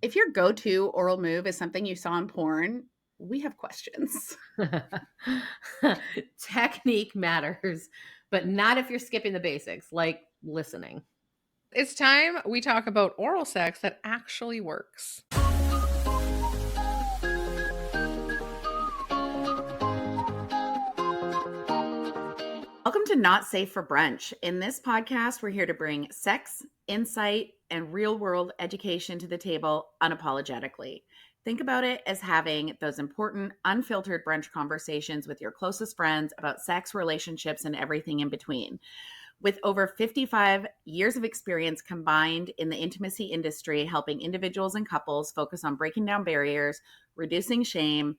If your go-to oral move is something you saw in porn, we have questions. Technique matters, but not if you're skipping the basics, like listening. It's time we talk about oral sex that actually works. Welcome to Not Safe for Brunch. In this podcast, we're here to bring sex, insight, and real-world education to the table unapologetically. Think about it as having those important, unfiltered brunch conversations with your closest friends about sex, relationships, and everything in between. With over 55 years of experience combined in the intimacy industry, helping individuals and couples focus on breaking down barriers, reducing shame,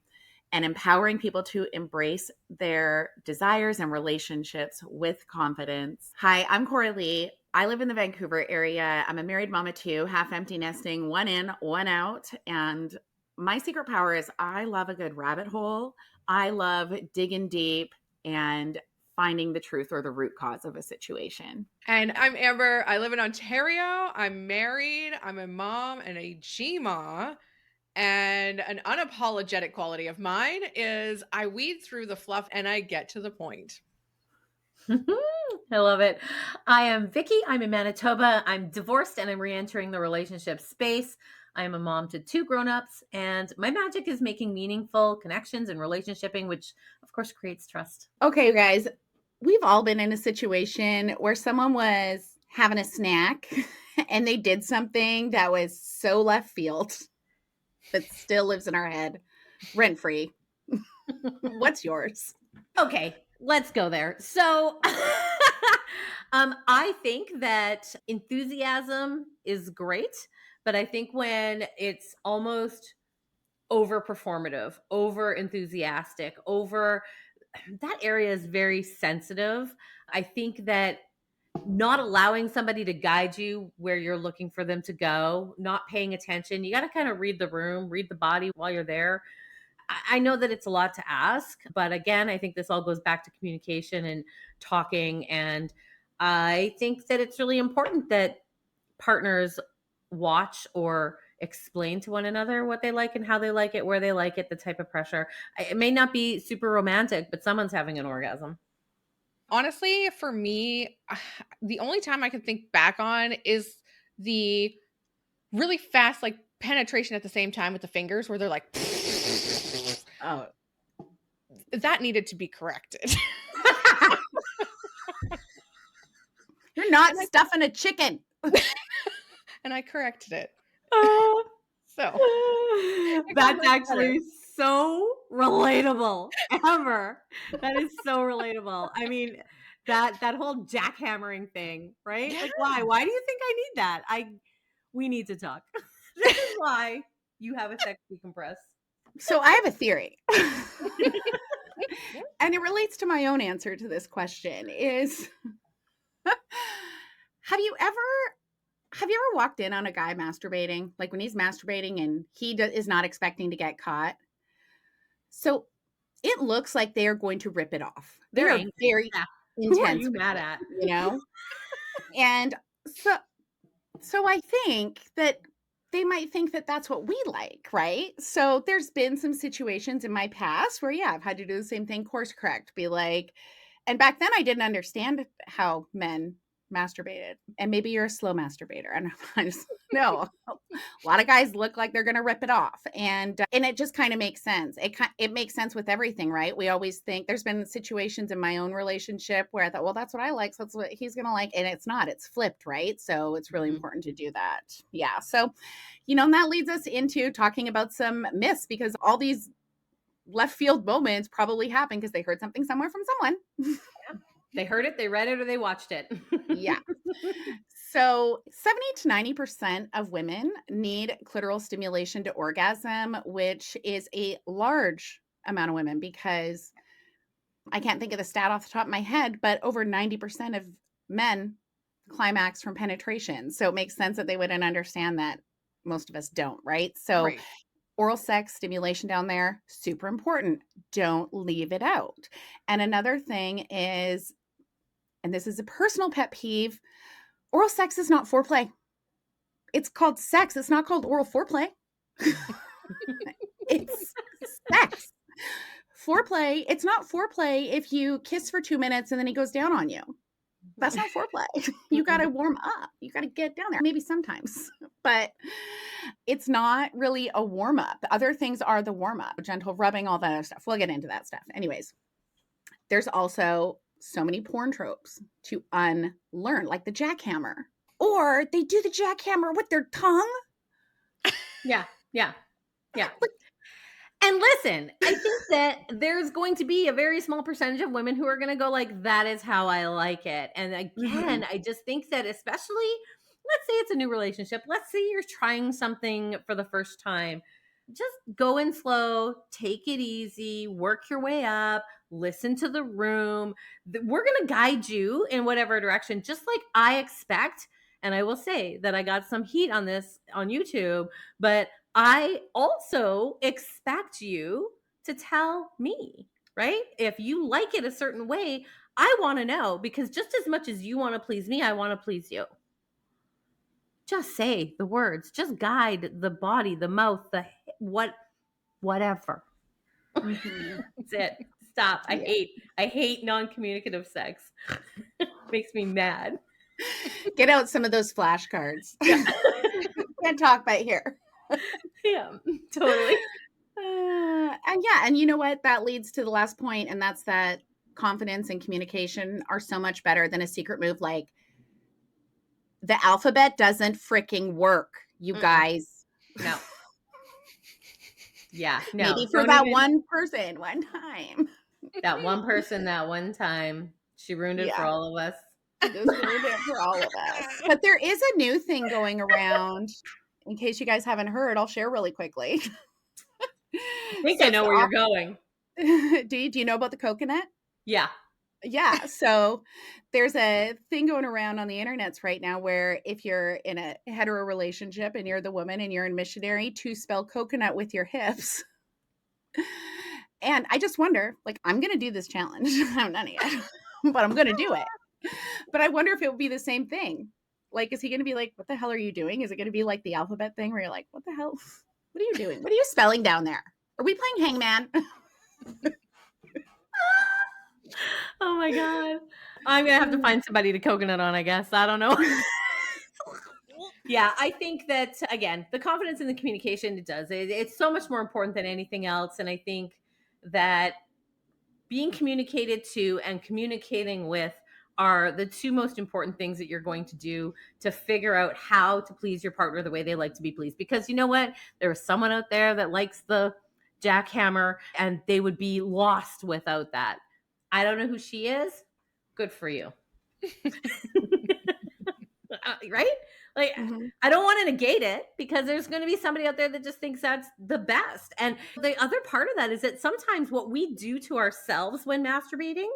and empowering people to embrace their desires and relationships with confidence. Hi, I'm Corey Lee. I live in the Vancouver area. I'm a married mama too, half empty nesting, one in, one out. And my secret power is I love a good rabbit hole. I love digging deep and finding the truth or the root cause of a situation. And I'm Amber. I live in Ontario. I'm married. I'm a mom and a G-ma. And an unapologetic quality of mine is I weed through the fluff and I get to the point. I love it. I am Vicky. I'm in Manitoba. I'm divorced and I'm re-entering the relationship space. I am a mom to 2 grown-ups, and my magic is making meaningful connections and relationshiping, which of course creates trust. Okay, you guys, we've all been in a situation where someone was having a snack and they did something that was so left field, but still lives in our head rent-free. What's yours? Okay, let's go there. So I think that enthusiasm is great, but I think when it's almost over performative, over enthusiastic, over that area is very sensitive. I think that not allowing somebody to guide you where you're looking for them to go, not paying attention, you got to kind of read the room, read the body while you're there. I know that it's a lot to ask, but again, I think this all goes back to communication and talking. And I think that it's really important that partners watch or explain to one another what they like and how they like it, where they like it, the type of pressure. It may not be super romantic, but someone's having an orgasm. Honestly, for me, the only time I can think back on is the really fast, like penetration at the same time with the fingers where they're like, Oh, that needed to be corrected. you're not stuffing a chicken. And I corrected it. Oh, So that's actually so relatable. Ever. That is so relatable. I mean, that whole jackhammering thing, right? Yeah. Like, why do you think I need that? We need to talk. This is why you have a sex decompress. So I have a theory. And it relates to my own answer to this question is have you ever walked in on a guy masturbating, like when he's masturbating and he is not expecting to get caught? So it looks like they are going to rip it off. They're Very very Who are intense, you with mad it, at? you know? And so I think that they might think that that's what we like, right? So there's been some situations in my past where, yeah, I've had to do the same thing, course correct, be like, and back then I didn't understand how men masturbated. And maybe you're a slow masturbator. And I just no. A lot of guys look like they're going to rip it off. And it just kind of makes sense. It makes sense with everything, right? We always think there's been situations in my own relationship where I thought, well, that's what I like. So that's what he's going to like. And it's not, it's flipped, right? So it's really important to do that. Yeah. So, and that leads us into talking about some myths, because all these left field moments probably happen because they heard something somewhere from someone. Yeah. They heard it, they read it, or they watched it. Yeah. So 70 to 90% of women need clitoral stimulation to orgasm, which is a large amount of women, because I can't think of the stat off the top of my head, but over 90% of men climax from penetration. So it makes sense that they wouldn't understand that. Most of us don't, right? So Right. Oral sex stimulation down there, super important. Don't leave it out. And another thing is, and this is a personal pet peeve, oral sex is not foreplay. It's called sex. It's not called oral foreplay. It's sex. Foreplay, it's not foreplay if you kiss for 2 minutes and then he goes down on you. That's not foreplay. You got to warm up. You got to get down there. Maybe sometimes, but it's not really a warm up. Other things are the warm up, gentle rubbing, all that other stuff. We'll get into that stuff. Anyways, there's also so many porn tropes to unlearn, like the jackhammer, or they do the jackhammer with their tongue. Yeah. And listen, I think that there's going to be a very small percentage of women who are going to go like, that is how I like it. And again, I just think that especially, let's say it's a new relationship. Let's say you're trying something for the first time. Just go in slow, take it easy, work your way up, listen to the room. We're going to guide you in whatever direction, just like I expect. And I will say that I got some heat on this on YouTube, but I also expect you to tell me, right? If you like it a certain way, I want to know, because just as much as you want to please me, I want to please you. Just say the words, just guide the body, the mouth, the whatever. That's it. Stop. I hate non-communicative sex. Makes me mad. Get out some of those flashcards. Yeah. Can't talk right here. Yeah, totally. And you know what? That leads to the last point, and that's that confidence and communication are so much better than a secret move. Like, the alphabet doesn't freaking work, you guys. No. Yeah, no. Maybe for that one person, one time. That one person, that one time. She ruined it for all of us. Just ruined it for all of us. But there is a new thing going around. In case you guys haven't heard, I'll share really quickly. I think I know where you're going. Do you know about the coconut? Yeah. Yeah. So there's a thing going around on the internets right now where if you're in a hetero relationship and you're the woman and you're in missionary, to spell coconut with your hips. And I just wonder, like, I'm going to do this challenge. I haven't done it yet, but I'm going to do it. But I wonder if it will be the same thing. Like, is he going to be like, what the hell are you doing? Is it going to be like the alphabet thing where you're like, what the hell? What are you doing? What are you spelling down there? Are we playing hangman? Oh my God. I'm going to have to find somebody to coconut on, I guess. I don't know. Yeah, I think that, again, the confidence in the communication, it does. It's so much more important than anything else. And I think that being communicated to and communicating with are the two most important things that you're going to do to figure out how to please your partner the way they like to be pleased. Because you know what? There is someone out there that likes the jackhammer and they would be lost without that. I don't know who she is. Good for you. Right? Like, I don't want to negate it, because there's going to be somebody out there that just thinks that's the best. And the other part of that is that sometimes what we do to ourselves when masturbating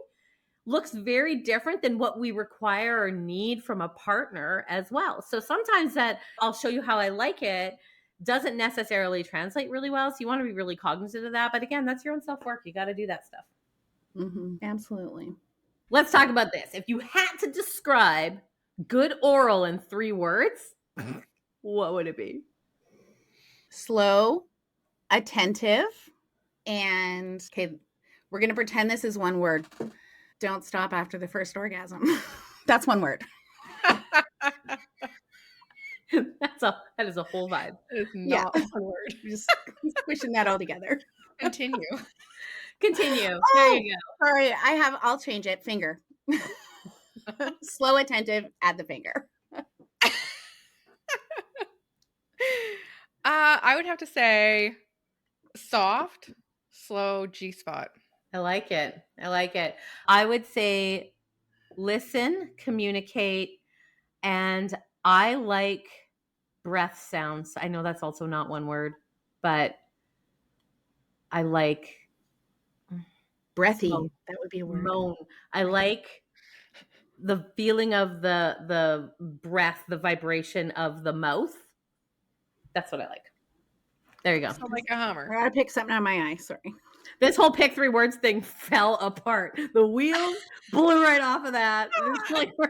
looks very different than what we require or need from a partner as well. So sometimes that I'll show you how I like it doesn't necessarily translate really well. So you want to be really cognizant of that. But again, that's your own self-work. You got to do that stuff. Absolutely. Let's talk about this. If you had to describe good oral in 3 words, what would it be? Slow, attentive, and okay, we're going to pretend this is one word. Don't stop after the first orgasm. That's one word. That is a whole vibe. It's not one word. Just squishing that all together. Continue. There you go. Sorry, I'll change it. Finger. Slow, attentive, add the finger. I would have to say soft, slow G-spot. I like it. I would say listen, communicate, and I like breath sounds. I know that's also not one word, but I like breathy. That would be a word. Moan. I like the feeling of the breath, the vibration of the mouth. That's what I like. There you go. Sound like a Hummer. I gotta pick something out of my eye. Sorry. This whole pick 3 words thing fell apart. The wheels blew right off of that. It's like, what?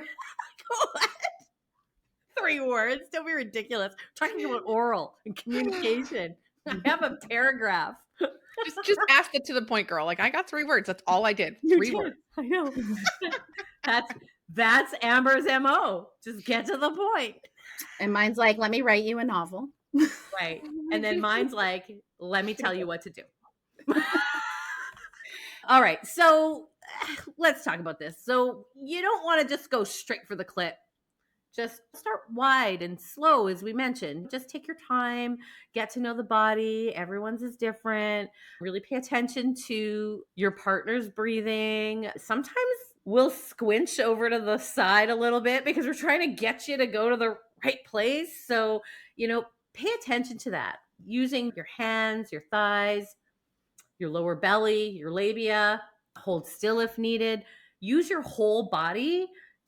3 words. Don't be ridiculous. Talking about oral and communication. I have a paragraph. Just ask it to the point, girl. Like, I got 3 words. That's all I did. You 3 did. words. I know. That's Amber's MO. Just get to the point. And mine's like, let me write you a novel. Right. And then mine's like, let me tell you what to do. All right. So let's talk about this. So you don't want to just go straight for the clit. Just start wide and slow, as we mentioned. Just take your time, get to know the body. Everyone's is different. Really pay attention to your partner's breathing. Sometimes we'll squinch over to the side a little bit because we're trying to get you to go to the right place. So, pay attention to that. Using your hands, your thighs, your lower belly, your labia, hold still if needed. Use your whole body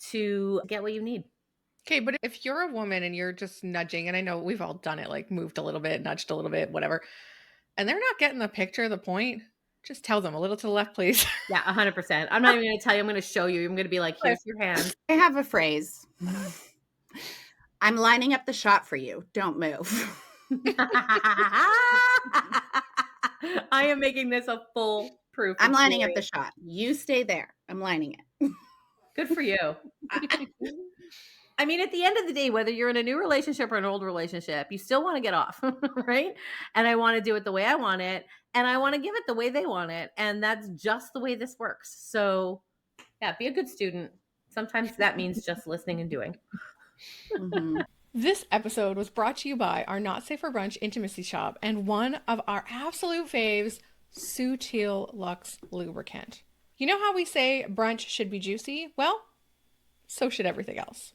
to get what you need. Okay, but if you're a woman and you're just nudging, and I know we've all done it, like moved a little bit, nudged a little bit, whatever, and they're not getting the picture, the point, just tell them a little to the left, please. Yeah, 100%. I'm not even going to tell you. I'm going to show you. I'm going to be like, here's your hand. I have a phrase. I'm lining up the shot for you. Don't move. I am making this a full proof. I'm lining up the shot. You stay there. I'm lining it. Good for you. I mean, at the end of the day, whether you're in a new relationship or an old relationship, you still want to get off, right? And I want to do it the way I want it. And I want to give it the way they want it. And that's just the way this works. So yeah, be a good student. Sometimes that means just listening and doing. Mm-hmm. This episode was brought to you by our Not Safe for Brunch intimacy shop and one of our absolute faves, Sutil Luxe Lubricant. You know how we say brunch should be juicy? Well, so should everything else.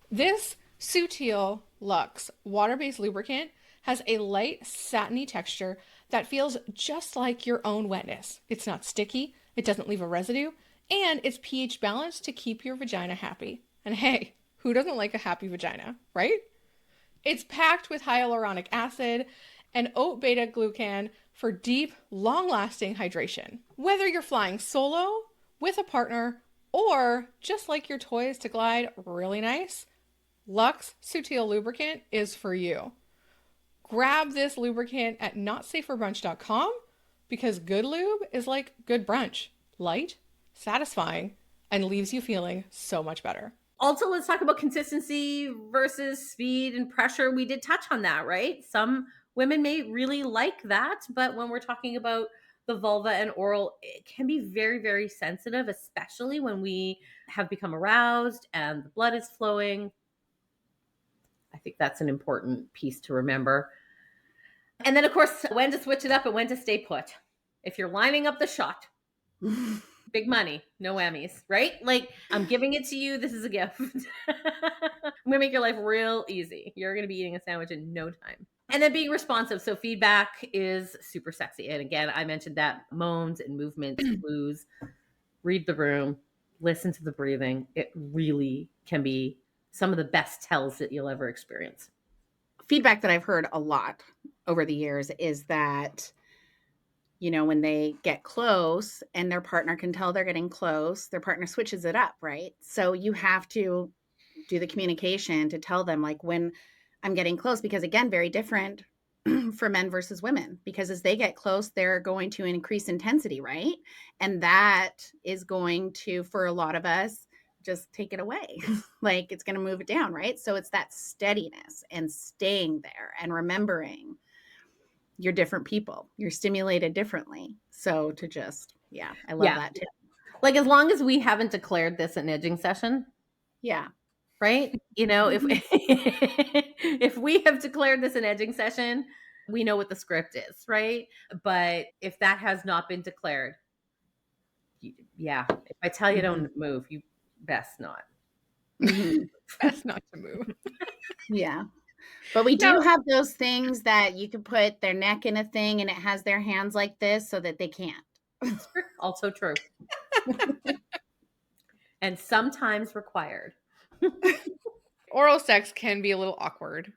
This Sutil Luxe water-based lubricant has a light, satiny texture that feels just like your own wetness. It's not sticky, it doesn't leave a residue, and it's pH balanced to keep your vagina happy. And hey, who doesn't like a happy vagina, right? It's packed with hyaluronic acid and oat beta glucan for deep, long-lasting hydration. Whether you're flying solo, with a partner, or just like your toys to glide really nice, Luxe Sutil Lubricant is for you. Grab this lubricant at notsaferbrunch.com because good lube is like good brunch. Light, satisfying, and leaves you feeling so much better. Also, let's talk about consistency versus speed and pressure. We did touch on that, right? Some women may really like that, but when we're talking about the vulva and oral, it can be very, very sensitive, especially when we have become aroused and the blood is flowing. I think that's an important piece to remember. And then, of course, when to switch it up and when to stay put. If you're lining up the shot, big money, no Emmys, right? Like, I'm giving it to you. This is a gift. I'm going to make your life real easy. You're going to be eating a sandwich in no time. And then being responsive. So feedback is super sexy. And again, I mentioned that moans and movements, clues, read the room, listen to the breathing. It really can be some of the best tells that you'll ever experience. Feedback that I've heard a lot over the years is that, when they get close and their partner can tell they're getting close, their partner switches it up, right? So you have to do the communication to tell them, like, when I'm getting close, because again, very different for men versus women, because as they get close, they're going to increase intensity, right? And that is going to, for a lot of us, just take it away. Like, it's going to move it down, right? So it's that steadiness and staying there and remembering you're different people. You're stimulated differently. So to just, I love that too. Like, as long as we haven't declared this an edging session. Yeah. Right? If we have declared this an edging session, we know what the script is, right? But if that has not been declared, if I tell you don't move, you best not. Best not to move. Yeah. But we do have those things that you can put their neck in a thing and it has their hands like this so that they can't. Also true. And sometimes required. Oral sex can be a little awkward.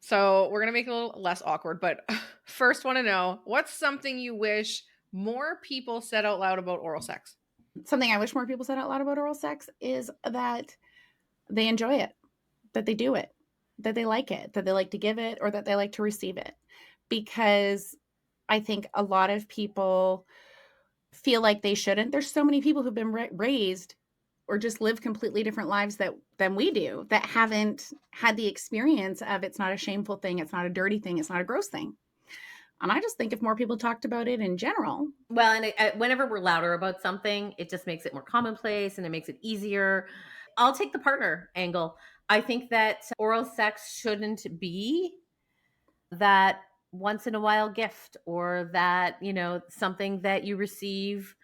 So we're going to make it a little less awkward. But first, want to know, what's something you wish more people said out loud about oral sex? Something I wish more people said out loud about oral sex is that they enjoy it, that they do it. that they like it, that they like to give it, or that they like to receive it. Because I think a lot of people feel like they shouldn't. There's so many people who've been raised or just live completely different lives than we do, that haven't had the experience of, it's not a shameful thing, it's not a dirty thing, it's not a gross thing. And I just think if more people talked about it in general. Well, and whenever we're louder about something, it just makes it more commonplace and it makes it easier. I'll take the partner angle. I think that oral sex shouldn't be that once in a while gift, or that, something that you receive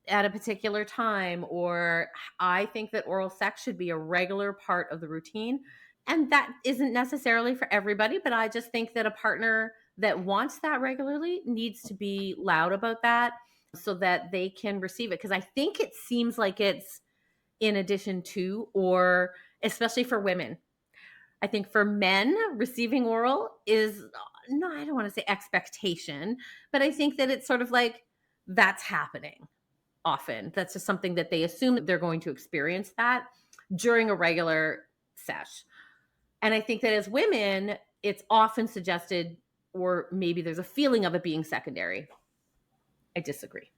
at a particular time. Or I think that oral sex should be a regular part of the routine. And that isn't necessarily for everybody, but I just think that a partner that wants that regularly needs to be loud about that so that they can receive it. Because I think it seems like it's in addition to, or especially for women. I think for men, receiving oral is, no, I don't want to say expectation, but I think that it's sort of like that's happening often. That's just something that they assume that they're going to experience that during a regular sesh. And I think that as women, it's often suggested, or maybe there's a feeling of it being secondary. I disagree.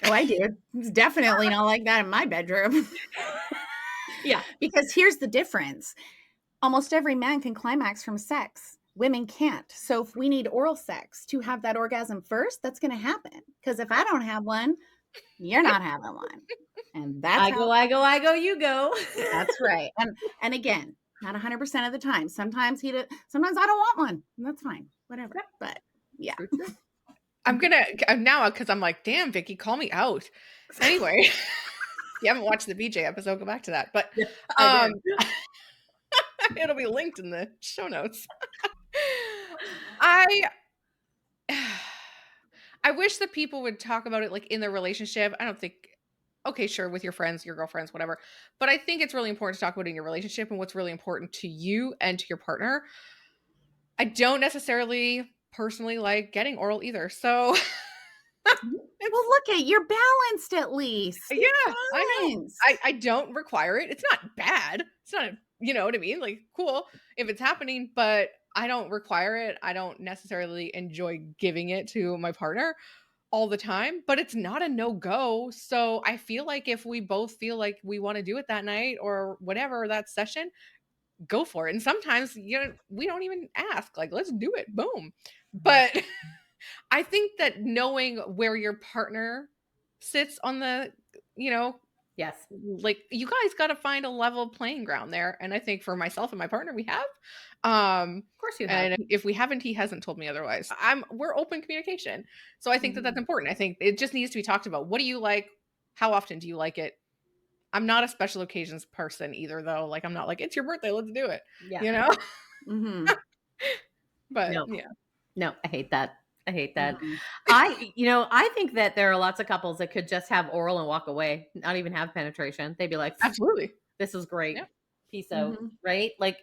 Oh, I do. It's definitely not like that in my bedroom. Yeah. Because here's the difference. Almost every man can climax from sex. Women can't. So if we need oral sex to have that orgasm first, that's going to happen. Because if I don't have one, you're not having one. And that's I go, you go. That's right. And again, not 100% of the time. Sometimes I don't want one. And that's fine. Whatever. But yeah. I'm gonna now, because I'm like, damn, Vicky, call me out. Anyway, if you haven't watched the BJ episode, go back to that. But it'll be linked in the show notes. I wish that people would talk about it like in their relationship. I don't think, okay, sure, with your friends, your girlfriends, whatever. But I think it's really important to talk about it in your relationship and what's really important to you and to your partner. I don't necessarily personally like getting oral either. So well, look at, you're balanced at least. Yeah, I know. I don't require it. It's not bad. It's not, you know what I mean? Like, cool if it's happening, but I don't require it. I don't necessarily enjoy giving it to my partner all the time, but it's not a no-go. So I feel like if we both feel like we want to do it that night or whatever, that session, go for it. And sometimes, we don't even ask, like, let's do it. Boom. But I think that knowing where your partner sits on the, yes, like, you guys got to find a level playing ground there. And I think for myself and my partner, we have. Of course you have. And if we haven't, he hasn't told me otherwise. We're open communication. So I think that that's important. I think it just needs to be talked about. What do you like? How often do you like it? I'm not a special occasions person either, though. Like, I'm not like, it's your birthday, let's do it. Yeah. Mm-hmm. But no. Yeah. No, I hate that. Mm-hmm. I think that there are lots of couples that could just have oral and walk away, not even have penetration. They'd be like, Absolutely. This is great. Yeah. Peace out. Right? Like,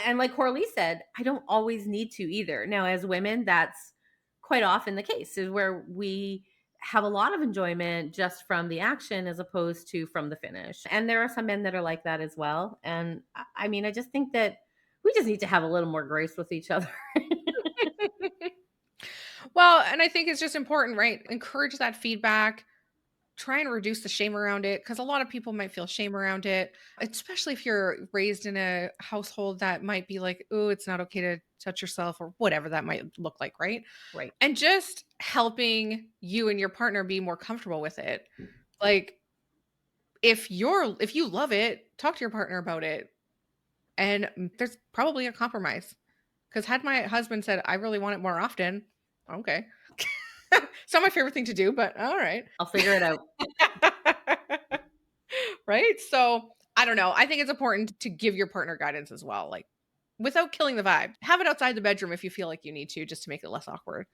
and like Coralie said, I don't always need to either. Now, as women, that's quite often the case, is where we have a lot of enjoyment just from the action as opposed to from the finish. And there are some men that are like that as well. And I mean, I just think that we just need to have a little more grace with each other. Well, and I think it's just important, right? Encourage that feedback. Try and reduce the shame around it, because a lot of people might feel shame around it, especially if you're raised in a household that might be like, oh, it's not okay to touch yourself, or whatever that might look like, right? Right. And just helping you and your partner be more comfortable with it. Like, if you love it, talk to your partner about it. And there's probably a compromise. Because had my husband said, I really want it more often, okay. It's not my favorite thing to do, but all right. I'll figure it out. Right? So I don't know. I think it's important to give your partner guidance as well, like, without killing the vibe. Have it outside the bedroom if you feel like you need to, just to make it less awkward.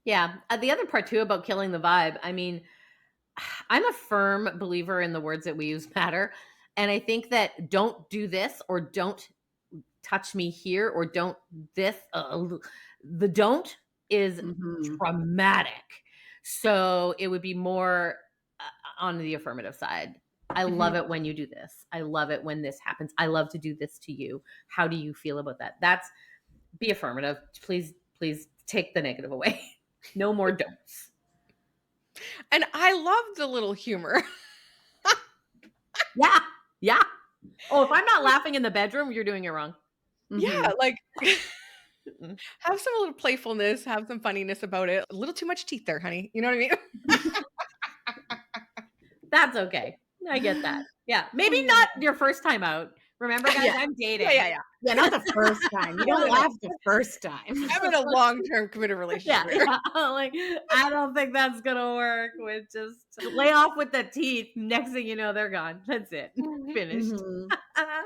Yeah. The other part too about killing the vibe, I mean, I'm a firm believer in the words that we use matter. And I think that don't do this, or don't touch me here, or don't this. The don't is traumatic. So it would be more on the affirmative side. I love it when you do this. I love it when this happens. I love to do this to you. How do you feel about that? Be affirmative. Please take the negative away. No more don'ts. And I love the little humor. Yeah. Yeah. Oh, if I'm not laughing in the bedroom, you're doing it wrong. Yeah, like Mm-mm. have some little playfulness, have some funniness about it. A little too much teeth there, honey. You know what I mean? That's okay. I get that. Yeah. Maybe not your first time out. Remember, guys, Yeah. I'm dating. Yeah. Yeah, not the first time. You don't laugh the first time. I'm in a long-term committed relationship. Yeah, yeah. Like, I don't think that's gonna work with just lay off with the teeth. Next thing you know, they're gone. That's it. Finished. Mhm. I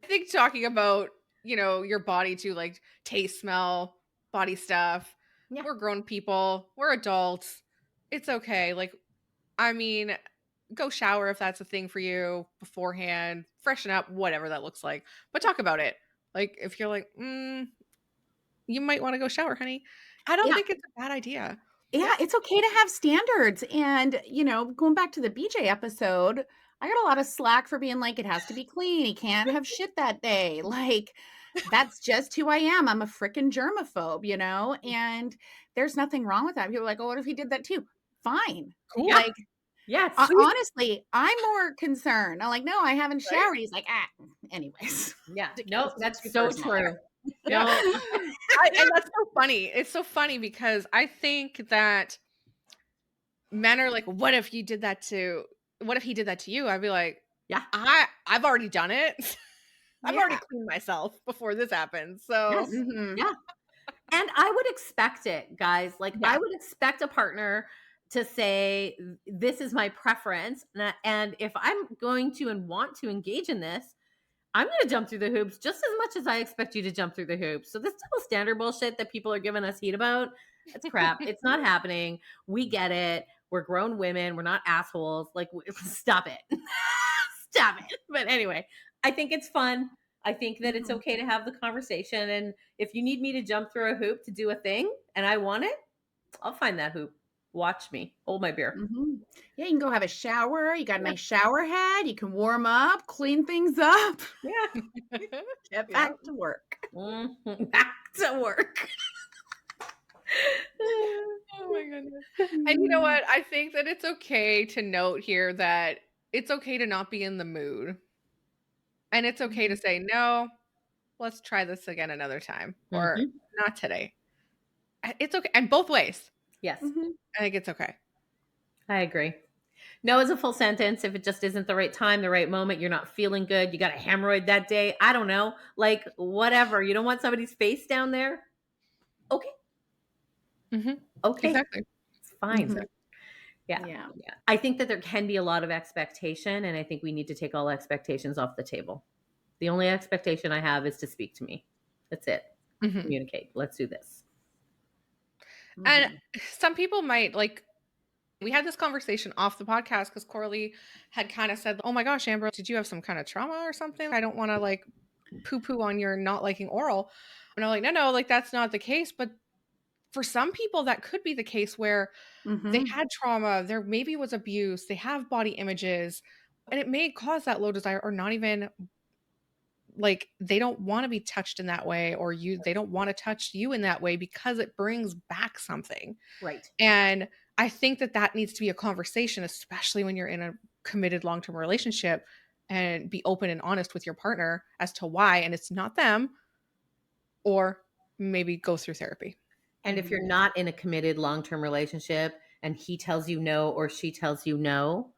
think talking about, your body too, like taste, smell, body stuff. Yeah. We're grown people. We're adults. It's okay. Like, I mean, go shower if that's a thing for you beforehand, freshen up, whatever that looks like. But talk about it. Like, if you're like, you might want to go shower, honey. I don't Yeah. think it's a bad idea. Yeah, it's okay to have standards. And, going back to the BJ episode, I got a lot of slack for being like, it has to be clean. He can't have shit that day. Like, that's just who I am. I'm a freaking germaphobe, and there's nothing wrong with that. People are like, oh, what if he did that too? Fine. Cool. Yeah. Like, Yes. honestly, I'm more concerned. I'm like, no, I haven't Right? showered. He's like, anyways. Yeah. Ridiculous. Nope. That's Too so personal true. there. Yeah. No. And that's so funny. It's so funny because I think that men are like, what if he did that to you? I'd be like, Yeah. I've already done it. I've already Yeah. cleaned myself before this happened. So Yes. Mhm. Yeah. And I would expect it, guys. Like, Yeah. I would expect a partner to say, this is my preference. And if I'm going to and want to engage in this, I'm going to jump through the hoops just as much as I expect you to jump through the hoops. So this double standard bullshit that people are giving us heat about, it's crap. It's not happening. We get it. We're grown women. We're not assholes. Like, stop it. Stop it. But anyway, I think it's fun. I think that it's okay to have the conversation. And if you need me to jump through a hoop to do a thing and I want it, I'll find that hoop. Watch me. Hold my beer. Mhm. Yeah, you can go have a shower. You got a nice shower head. You can warm up, clean things up, Yeah. get back to work. Mhm. Back to work. Oh my goodness. And you know what? I think that it's okay to note here that it's okay to not be in the mood. And it's okay to say, no, let's try this again another time. Or Mhm. not today. It's okay. And both ways. Yes, Mhm. I think it's okay. I agree. No is a full sentence. If it just isn't the right time, the right moment, you're not feeling good, you got a hemorrhoid that day, I don't know, like whatever. You don't want somebody's face down there. Okay. Okay. Exactly. It's fine. Mhm. Yeah. Yeah. Yeah. I think that there can be a lot of expectation, and I think we need to take all expectations off the table. The only expectation I have is to speak to me. That's it. Mhm. Communicate. Let's do this. And Mhm. some people might like, we had this conversation off the podcast because Corley had kind of said, oh my gosh, Amber, did you have some kind of trauma or something? I don't want to like poo poo on your not liking oral. And I'm like, no, like that's not the case. But for some people, that could be the case where they Mhm. had trauma, there maybe was abuse, they have body images, and it may cause that low desire or not even like they don't want to be touched in that way or they don't want to touch you in that way because it brings back something. Right. And I think that needs to be a conversation, especially when you're in a committed long-term relationship, and be open and honest with your partner as to why, and it's not them, or maybe go through therapy. And if you're not in a committed long-term relationship and he tells you no or she tells you no,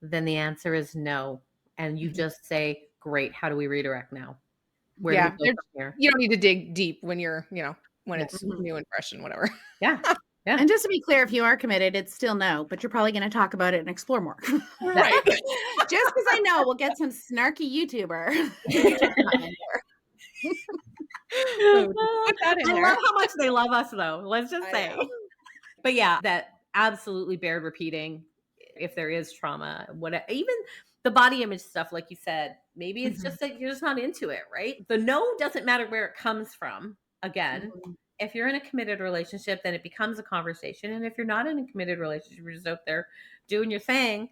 then the answer is no. And you just say, great, how do we redirect now? Where do we go from here? You don't need to dig deep when you're, when Yeah. it's new and fresh and whatever. Yeah. Yeah. And just to be clear, if you are committed, it's still no, but you're probably going to talk about it and explore more. Right. Just because I know we'll get some snarky YouTuber. Put that in I there. love how much they love us, though. Let's just I say. know. But yeah, that absolutely bared repeating. If there is trauma, whatever, even the body image stuff, like you said, maybe it's just that you're just not into it, right? The no doesn't matter where it comes from. Again, if you're in a committed relationship, then it becomes a conversation. And if you're not in a committed relationship, you're just out there doing your thing,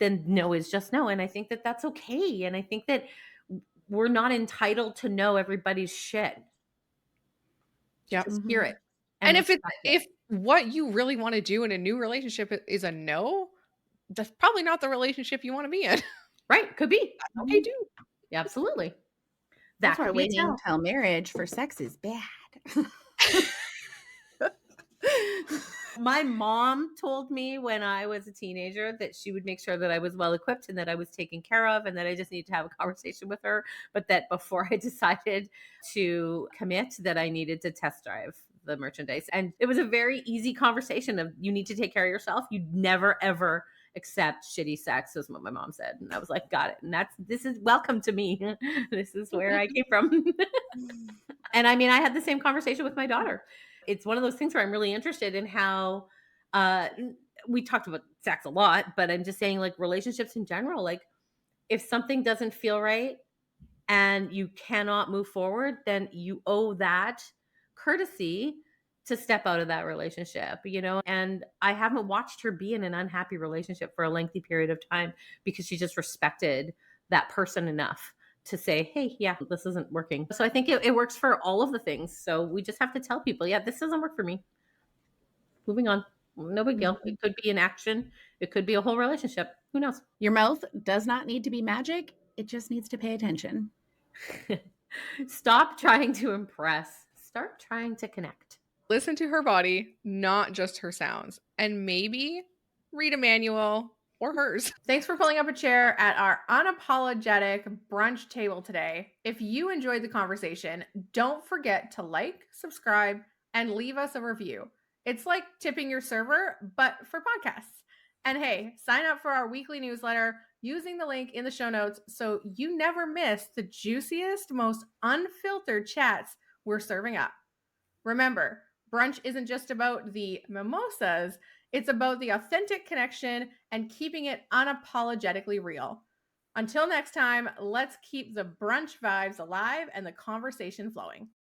then no is just no. And I think that that's okay. And I think that we're not entitled to know everybody's shit. Yep. Just hear it and And if respect it. if what you really want to do in a new relationship is a no, that's probably not the relationship you want to be in. Right? Could be. Okay, too. Yeah, absolutely. That's That why could be a waiting tell. till marriage for sex is bad. My mom told me when I was a teenager that she would make sure that I was well equipped and that I was taken care of and that I just needed to have a conversation with her. But that before I decided to commit, that I needed to test drive the merchandise. And it was a very easy conversation of you need to take care of yourself. You never ever accept shitty sex, is what my mom said. And I was like, got it. And this is welcome to me. This is where I came from. And I mean, I had the same conversation with my daughter. It's one of those things where I'm really interested in how uh we talked about sex a lot, but I'm just saying, like, relationships in general, like, if something doesn't feel right and you cannot move forward, then you owe that courtesy to step out of that relationship, And I haven't watched her be in an unhappy relationship for a lengthy period of time because she just respected that person enough to say, hey, yeah, this isn't working. So I think it works for all of the things. So we just have to tell people, yeah, this doesn't work for me. Moving on. No big deal. It could be an action. It could be a whole relationship. Who knows? Your mouth does not need to be magic. It just needs to pay attention. Stop trying to impress. Start trying to connect. Listen to her body, not just her sounds. And maybe read a manual or hers. Thanks for pulling up a chair at our unapologetic brunch table today. If you enjoyed the conversation, don't forget to like, subscribe, and leave us a review. It's like tipping your server, but for podcasts. And hey, sign up for our weekly newsletter using the link in the show notes so you never miss the juiciest, most unfiltered chats we're serving up. Remember, brunch isn't just about the mimosas, it's about the authentic connection and keeping it unapologetically real. Until next time, let's keep the brunch vibes alive and the conversation flowing.